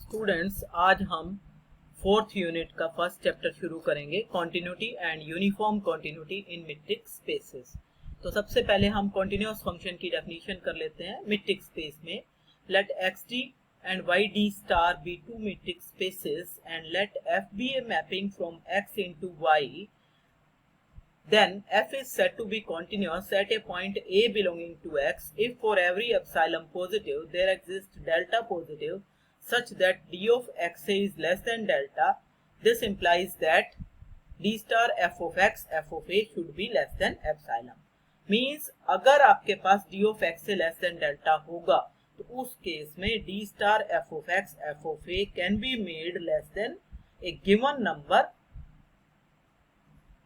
Students, आज हम fourth unit का फर्स्ट चैप्टर शुरू करेंगे, continuity and uniform continuity in matrix spaces. तो सबसे पहले हम कॉन्टिन्यूअस फंक्शन की डेफिनेशन कर लेते हैं मैट्रिक्स स्पेस में। Let x d and y d star be two metric spaces and let f be a mapping from x into y, then f is said to be continuous at a point a belonging to x if for every epsilon positive there exists delta positive such that d of xa is less than delta. This implies that d star f of x f of a should be less than epsilon. Means अगर आपके पास d of x से less than delta होगा तो उस case में d star f of x f of a can be made less than a given number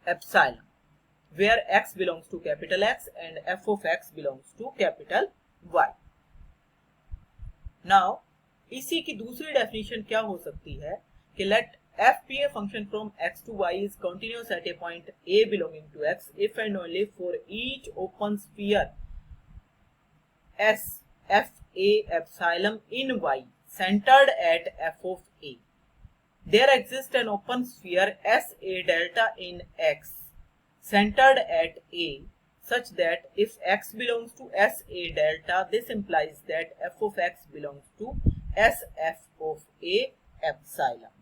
epsilon, where x belongs to capital X and f of x belongs to capital Y. Now, इसी की दूसरी definition क्या हो सकती है कि let f be a function from x to y is continuous at a point a belonging to x if and only for each open sphere S f a epsilon in y centered at f of a. There exists an open sphere S a delta in x centered at a such that if x belongs to S a delta, this implies that f of x belongs to S f of a epsilon.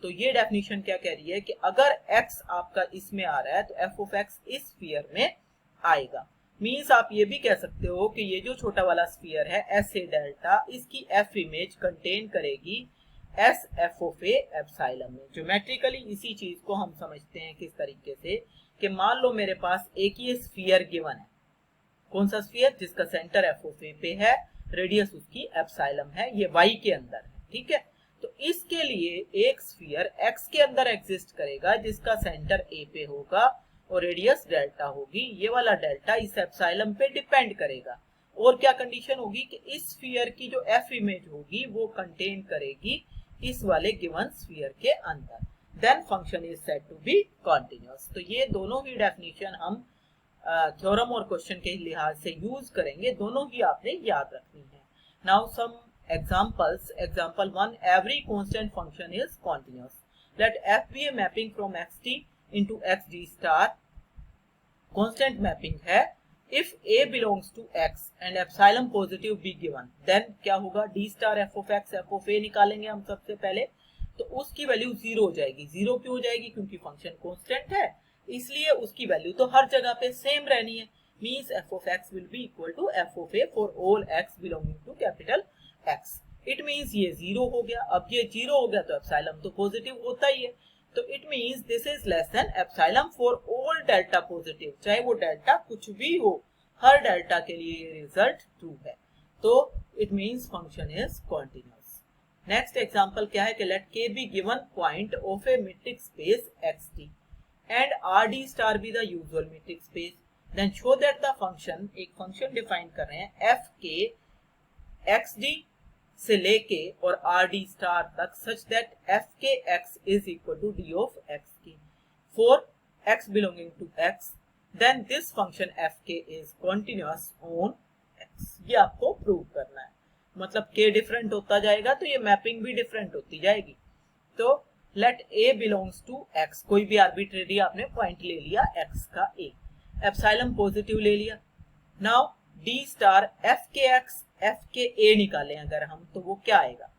तो ये definition क्या कह रही है कि अगर x आपका इसमें आ रहा है तो f of x इस स्फीयर में आएगा। मीन्स आप ये भी कह सकते हो कि ये जो छोटा वाला स्फीयर है S a डेल्टा, इसकी f इमेज कंटेन करेगी S f of a epsilon में। ज्योमेट्रिकली इसी चीज को हम समझते हैं किस तरीके से कि मान लो मेरे पास एक ही स्फीयर गिवन है। कौन सा स्फीयर? जिसका सेंटर एफ ऑफ ए पे है, रेडियस उसकी एप्सिलॉन है, ये वाई के अंदर है। ठीक है, तो इसके लिए एक स्फीयर एक्स के अंदर एग्जिस्ट करेगा जिसका सेंटर ए पे होगा और रेडियस डेल्टा होगी। ये वाला डेल्टा इस एप्सिलॉन पे डिपेंड करेगा। और क्या कंडीशन होगी कि इस स्फीयर की जो एफ इमेज होगी वो कंटेन करेगी इस वाले गिवन स्फीयर के अंदर। Then function is said to be continuous. तो ये दोनों ही डेफिनेशन हम थ्योरम और क्वेश्चन के लिहाज से यूज करेंगे, दोनों ही आपने याद रखनी है। Now some examples. Example 1, every constant function is continuous. Let f be a mapping from xt into xd star. Constant mapping है। If a belongs to x and epsilon positive be given, then क्या होगा? d star f of x f of a निकालेंगे हम सबसे पहले, तो उसकी value zero हो जाएगी। जीरो क्यों हो जाएगी? क्योंकि फंक्शन कांस्टेंट है, इसलिए उसकी वैल्यू तो हर जगह पे सेम रहनी है। Means f of x will be equal to f of a for all x belonging to capital X. It means ये जीरो हो गया। अब ये जीरो हो गया तो एप्सिलॉन तो पॉजिटिव होता ही है, तो it means this is less than epsilon for all delta positive. चाहे वो डेल्टा कुछ भी हो, हर डेल्टा के लिए ये रिजल्ट ट्रू है। तो it means function is continuous. Next example क्या है कि late k be given point of a metric space xt and rd star be the usual metric space, then show that the function, एक function define कर रहे हैं f के xd से लेके और rd star तक such that f के x is equal to d of x की for x belonging to x, then this function f k is continuous on x. ये आपको प्रूव करना है। मतलब k डिफरेंट होता जाएगा तो ये मैपिंग भी डिफरेंट होती जाएगी। तो let a belongs to x, कोई भी आर्बिट्रेरी आपने पॉइंट ले लिया x का a, एप्सिलॉन पॉजिटिव ले लिया। नाउ d स्टार f के x f के a निकालें अगर हम, तो वो क्या आएगा?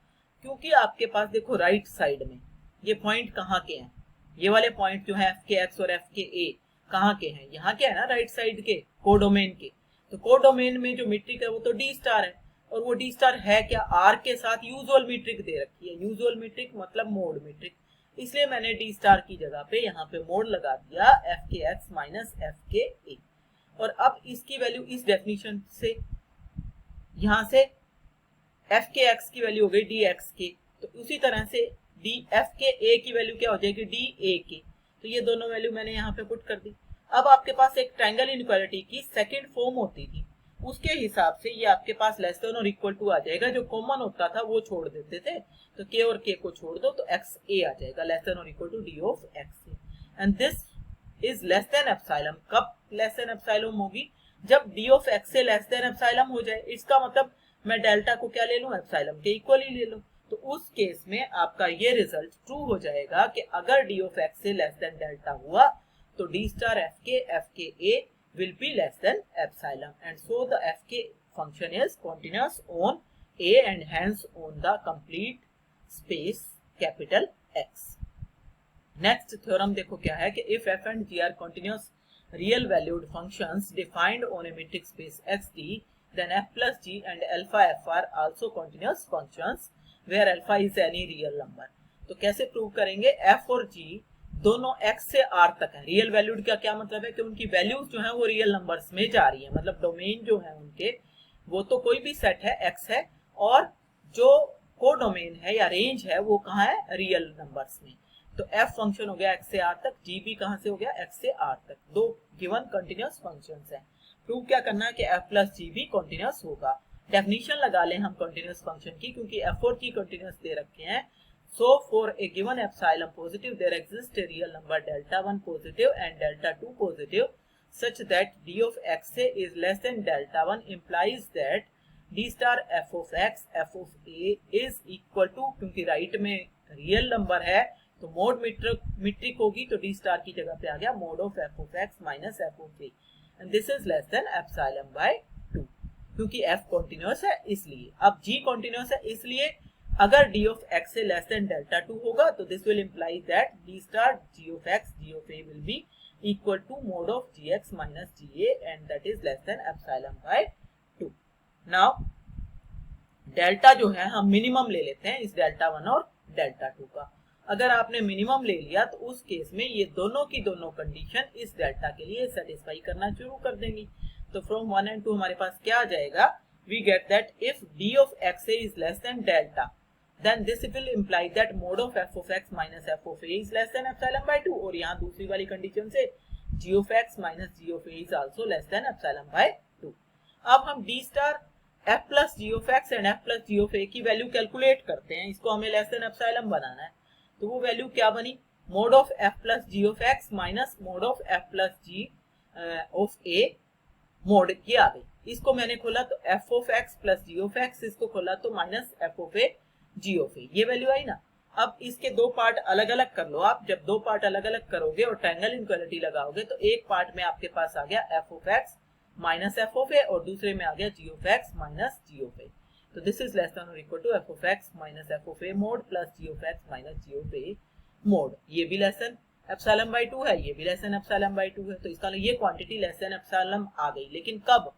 क्योंकि आपके पास देखो राइट साइड में ये पॉइंट कहाँ के हैं? ये वाले पॉइंट जो है f के x और f के a कहाँ के हैं? यहाँ के है ना, राइट साइड के, कोडोमेन के। तो कोडोमेन में जो मीट्रिक है वो तो d स्टार है, और वो डी स्टार है क्या? आर के साथ यूजुअल मीट्रिक दे रखी है। यूजुअल मीट्रिक मतलब मोड मीट्रिक, इसलिए मैंने डी स्टार की जगह पे यहाँ पे मोड लगा दिया एफ के एक्स माइनस एफ के ए। और अब इसकी वैल्यू इस डेफिनेशन से, यहाँ से एफ के एक्स की वैल्यू हो गई डी एक्स के, तो उसी तरह से डी एफ के ए की वैल्यू क्या हो जाएगी? डी ए के। तो ये दोनों वैल्यू मैंने यहाँ पे पुट कर दी। अब आपके पास एक ट्रायंगल इनइक्वालिटी की सेकेंड फॉर्म होती थी, उसके हिसाब से ये आपके पास लेस देन और इक्वल टू आ जाएगा। जो कॉमन होता था वो छोड़ देते थे, तो k और k को छोड़ दो तो x a आ जाएगा, लेस देन और equal to d of x a। And this is less than epsilon. कब लेस देन एप्सिलॉन होगी? जब d ऑफ x से लेस देन एप्सिलॉन हो जाए। इसका मतलब मैं डेल्टा को क्या ले लूं? एप्सिलॉन के इक्वल ही ले लूं। तो उस केस में आपका ये रिजल्ट ट्रू हो जाएगा कि अगर डी ऑफ एक्स से लेस देन डेल्टा हुआ तो डी स्टार एफ के ए will be less than epsilon, and so the fk function is continuous on a and hence on the complete space capital X. Next theorem देखो क्या है कि if f and g are continuous real valued functions defined on a metric space XD, then f plus g and alpha f are also continuous functions where alpha is any real number. तो कैसे prove करेंगे? f और g दोनों x से r तक है। Real valued का क्या मतलब है कि उनकी वैल्यूज जो है वो रियल नंबर्स में जा रही है, मतलब डोमेन जो है उनके वो तो कोई भी सेट है x है, और जो को डोमेन है या रेंज है वो कहाँ है? रियल नंबर्स में। तो f फंक्शन हो गया x से r तक, g भी कहाँ से हो गया? x से r तक। दो गिवन कंटिन्यूअस फंक्शंस हैं। प्रूव क्या करना है कि f प्लस g भी कंटिन्यूअस होगा। डेफिनेशन लगा लें हम कंटिन्यूअस फंक्शन की, क्योंकि f और g कंटिन्यूअस दे रखे हैं। So for a given epsilon positive, there exists a real number delta 1 positive and delta 2 positive such that d of x is less than delta 1 implies that d star f of x f of a is equal to, क्योंकि right में real number है तो mode metric होगी, तो d star की जगह पे आ गया mod of f of x minus f of a, and this is less than epsilon by 2, क्योंकि f कॉन्टिन्यूअस है इसलिए। अब g कॉन्टिन्यूअस है इसलिए अगर d of x से लेस देन डेल्टा 2 होगा तो this will imply that d star g of x g of a will be equal to mod of gx minus ga, and that is less than epsilon by 2। Now delta जो है हम minimum ले लेते हैं इस delta 1 और delta 2 का। अगर आपने मिनिमम ले लिया तो उस केस में ये दोनों की दोनों कंडीशन इस डेल्टा के लिए सेटिस्फाई करना शुरू कर देंगी। तो फ्रॉम 1 and 2 हमारे पास क्या आ जाएगा? We get that if d of x is less than delta, then this will imply that mod of f of x minus f of a is less than epsilon by 2, और यहाँ दूसरी वाली condition से g of x minus g of a is also less than epsilon by 2। अब हम d star f plus g of x and f plus g of a की value calculate करते हैं। इसको हमें लेस देन epsilon बनाना है, तो वो वैल्यू क्या बनी? mod of f plus g of x minus mod of f plus g of a mod ये आ गई। इसको मैंने खोला तो f of x plus g of x, इसको खोला तो minus f of a g of a, ये वैल्यू आई ना। अब इसके दो पार्ट अलग अलग कर लो आप। जब दो पार्ट अलग अलग करोगे और ट्रायंगल इनइक्वालिटी लगाओगे तो एक पार्ट में आपके पास आ गया f of x minus f of a और दूसरे में आ गया g of x minus g of a। तो दिस इज लेस देन और equal to f of x minus f of a mod plus g of x minus g of a mod. ये भी less than epsilon by 2 है, ये भी less than epsilon by 2 है, तो इसका ये क्वांटिटी लेस देन epsilon आ गई। लेकिन कब?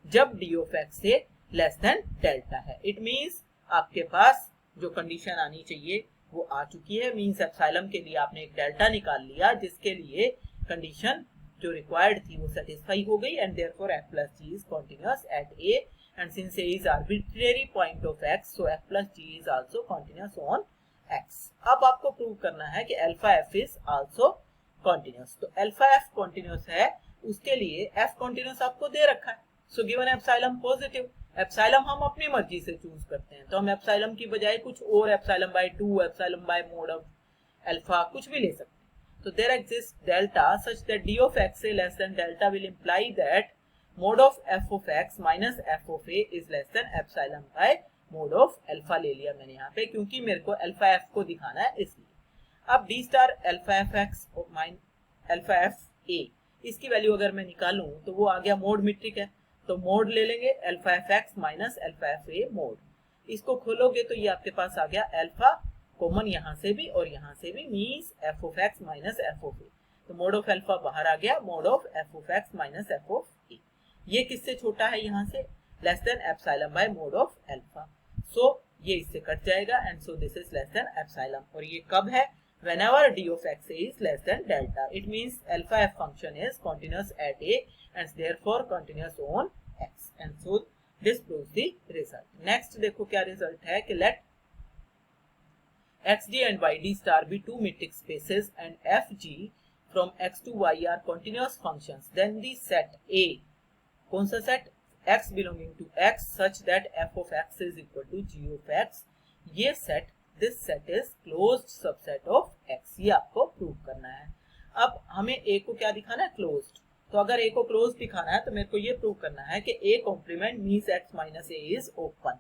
जब d of x से लेस देन डेल्टा है। इट मींस आपके पास जो कंडीशन आनी चाहिए वो आ चुकी है। मींस एप्सिलॉन के लिए आपने एक डेल्टा निकाल लिया जिसके लिए कंडीशन जो रिक्वायर्ड थी वो सेटिस्फाई हो गई, and therefore f plus g is continuous at a, and since a is arbitrary point of x, so f plus g is also continuous on x। अब आपको प्रूव करना है कि alpha f is also continuous। तो alpha f continuous है, उसके लिए f continuous आपको दे रखा है। So given epsilon positive, epsilon हम अपनी मर्जी से चूज करते हैं, तो हम एप्सिलॉन की बजाय कुछ और epsilon by 2, epsilon by mod of alpha कुछ भी ले सकते हैं। तो there exist delta such that d of x से less than delta will imply that mod of f of x minus f of a is less than epsilon by mod of alpha ले लिया मैंने यहाँ पे, क्योंकि मेरे को alpha f को दिखाना है इसलिए। अब d star alpha f x mine alpha f a, इसकी वैल्यू अगर मैं निकालूं तो वो आ गया मोड मीट्रिक है, तो मोड ले लेंगे alpha F x minus alpha F A mode. इसको खोलोगे तो ये आपके पास आ गया अल्फा कॉमन यहाँ से भी और यहाँ से भी, means f of x minus f of a. तो मोड ऑफ अल्फा बाहर आ गया, mod of f of x minus f of a. ये किससे छोटा है? यहाँ से less than epsilon by mod of alpha. So ये इससे कट जाएगा, and so this is less than epsilon. और ये कब है? whenever d of x is less than delta, it means alpha f function is continuous at a and therefore continuous on x, and so this proves the result। next देखो क्या result है कि let xd and yd star be two metric spaces and fg from x to y are continuous functions, then the set A, कौन सा set? x belonging to x such that f of x is equal to g of x। ये set, this set is closed subset of x, ये आपको prove करना है। अब हमें a को क्या दिखाना है? क्लोज्ड। तो अगर a को क्लोज दिखाना है तो मेरे को ये प्रूव करना है कि a complement means x minus a is open.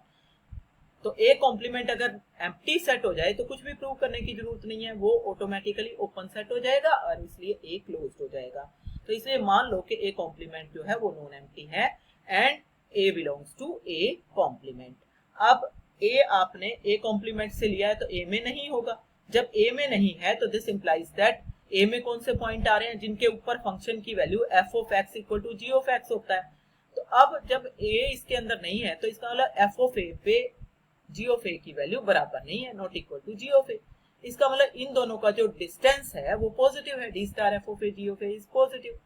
तो ए कॉम्प्लीमेंट अगर एम्प्टी सेट हो जाए तो कुछ भी प्रूव करने की जरूरत नहीं है, वो ऑटोमेटिकली ओपन सेट हो जाएगा और इसलिए ए क्लोज्ड हो जाएगा। तो इसलिए मान लो कि ए कॉम्प्लीमेंट जो है वो नॉन एम्प्टी है and A belongs to A complement. अब ए आपने ए कॉम्प्लीमेंट से लिया है तो ए में नहीं होगा। जब ए में नहीं है तो दिस इंप्लाइज दैट ए में कौन से पॉइंट आ रहे हैं जिनके ऊपर फंक्शन की value f of x equal to g of x होता है। तो अब जब ए इसके अंदर नहीं है तो इसका मतलब एफ ऑफ ए पे जी ऑफ ए की वैल्यू बराबर नहीं है, not equal to g of a. इसका मतलब इन दोनों का जो डिस्टेंस है वो पॉजिटिव है, d star f of A g of A is positive.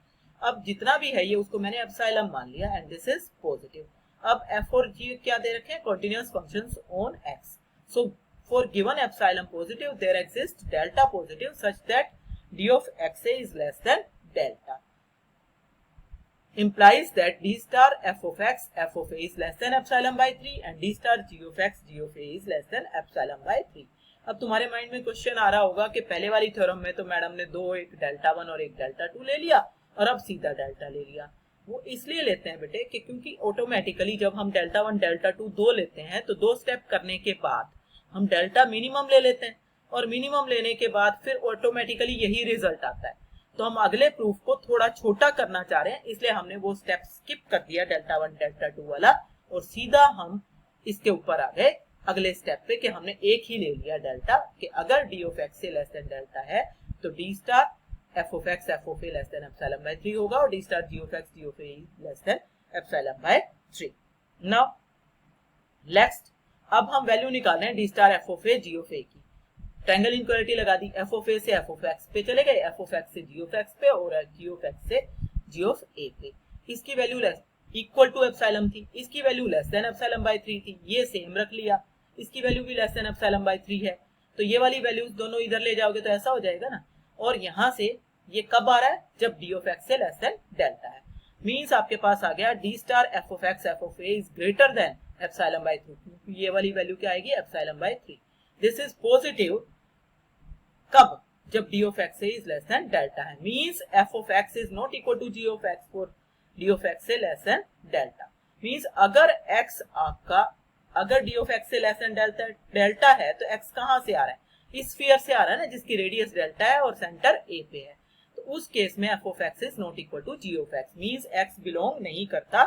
अब जितना भी है ये उसको मैंने एप्सिलॉन मान लिया एंड दिस इज पॉजिटिव। अब एफ और जी क्या दे रखे हैं, continuous functions on x. So for given epsilon positive there exist delta positive such that d of x a is less than delta, implies that d star f of a is less than epsilon by 3 and d star g of a is less than epsilon by 3। अब तुम्हारे mind में question आ रहा होगा कि पहले वाली theorem में तो मैडम ने दो, एक डेल्टा 1 और एक डेल्टा 2 ले लिया और अब सीधा डेल्टा ले लिया। वो इसलिए लेते हैं बेटे कि क्योंकि ऑटोमेटिकली जब हम डेल्टा 1 डेल्टा 2 दो लेते हैं तो दो स्टेप करने के बाद हम डेल्टा मिनिमम ले लेते हैं और मिनिमम लेने के बाद फिर ऑटोमेटिकली यही रिजल्ट आता है। तो हम अगले प्रूफ को थोड़ा छोटा करना चाह रहे हैं इसलिए हमने वो स्टेप स्किप कर दिया डेल्टा 1 डेल्टा 2 वाला और सीधा हम इसके ऊपर आ गए अगले स्टेप पे कि हमने एक ही ले लिया डेल्टा कि अगर डी ऑफ एक्स से लेस देन डेल्टा है तो d star f of a less than epsilon by 3 होगा और d star g of a less than epsilon by 3। Now next अब हम वैल्यू निकाल रहे हैं d star f of A g of a की। ट्रायंगल इनक्वालिटी लगा दी, F of ए से एफ ऑफ एक्स पे चले गए, एफ ऑफ एक्स से जी ऑफ एक्स पे और जी ऑफ एक्स से जी ऑफ ए पे। इसकी value less equal to epsilon थी, इसकी value less than epsilon by 3 थी, ये सेम रख लिया, इसकी वैल्यू भी लेस देन एप्सिलॉन बाय 3 है तो ये वाली वैल्यूज दोनों इधर ले जाओगे तो ऐसा हो जाएगा ना। और यहाँ से ये कब आ रहा है, जब डी ऑफ एक्स से लेस देन डेल्टा है, मींस आपके पास आ गया d star f of A is greater than epsilon by 3। ये वाली वैल्यू क्या आएगी, epsilon by 3। This is positive कब, जब d of x is less than delta है, means f of x is not equal to g of x for d of x से less than delta. Means अगर x आपका अगर d of x से less than delta है तो x कहां से आ रहा है, इस स्फीयर से आ रहा है ना जिसकी रेडियस डेल्टा है और सेंटर ए पे है। तो उस केस में f of x is not equal to g of x, means x belong नहीं करता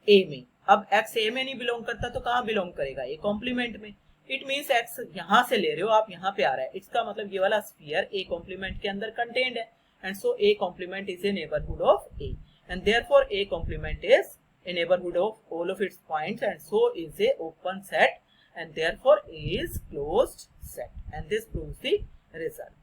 ए में। अब एक्स ए में नहीं बिलोंग करता तो कहां बिलोंग करेगा, ए कॉम्प्लीमेंट में। इट मींस एक्स यहां से ले रहे हो आप, यहां पे आ रहा है, इसका मतलब ये वाला स्फीयर ए कॉम्प्लीमेंट के अंदर कंटेन्ड है and so A complement is a neighbourhood of A and therefore A complement is a neighborhood of all of its points and so is a open set and therefore A is closed set and this proves the result.